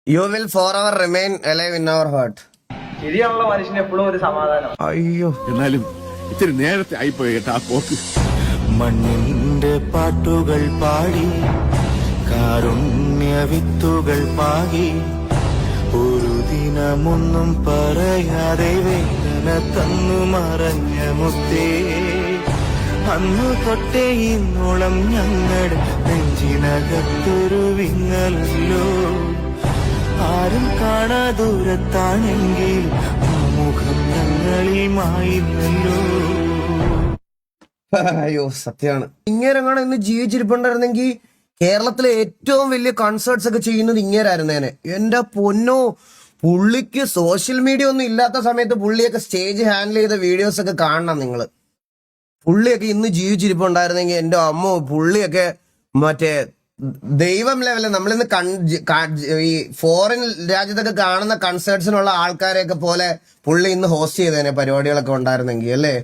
U will forever remain alive in our heart. ശരിയാണുള്ള മനുഷ്യന് എപ്പോഴും ഒരു സമാധാനം. അയ്യോ, എന്നാലും ഇത്തിരി നേരത്തെ ആയിപ്പോയി കേട്ടോ ആ പോക്ക്. മണ്ണിന്റെ പാട്ടുകൾ പാടി കാരുണ്യ വിത്തുകൾ പാകി ഒരു ദിനമൊന്നും പറയാതെ വേദന തന്നു മറഞ്ഞ മുത്തേ, അന്നു തൊട്ടേ ഇന്നോളം ഞങ്ങളുടെ നെഞ്ചിനകത്തൊരു വിങ്ങലല്ലോ. ആരും കാണാ ദൂരത്താണെങ്കിൽ മുഖം ഞങ്ങളിൽ മായില്ലല്ലോ. അയ്യോ സത്യമാണ്. ഇങ്ങേരങ്ങാണ് ഇന്ന് ജീവിച്ചിരിപ്പുണ്ടായിരുന്നെങ്കിൽ കേരളത്തിലെ ഏറ്റവും വലിയ കൺസേർട്സ് ഒക്കെ ചെയ്യുന്നത് ഇങ്ങേരായിരുന്നേനെ. എന്റെ പൊന്നോ, പുള്ളിക്ക് സോഷ്യൽ മീഡിയ ഒന്നും ഇല്ലാത്ത സമയത്ത് പുള്ളിയൊക്കെ സ്റ്റേജ് ഹാൻഡിൽ ചെയ്ത വീഡിയോസ് ഒക്കെ കാണണം നിങ്ങള്. പുള്ളിയൊക്കെ ഇന്ന് ജീവിച്ചിരിപ്പുണ്ടായിരുന്നെങ്കിൽ എന്റെ അമ്മോ, പുള്ളിയൊക്കെ മറ്റേ ദൈവം ലെവലിൽ നമ്മളിന്ന് ഈ ഫോറിൻ രാജ്യത്തൊക്കെ കാണുന്ന കൺസേർട്സിനുള്ള ആൾക്കാരെയൊക്കെ പോലെ പുള്ളി ഇന്ന് ഹോസ്റ്റ് ചെയ്തേനെ പരിപാടികളൊക്കെ ഉണ്ടായിരുന്നെങ്കിൽ അല്ലേ.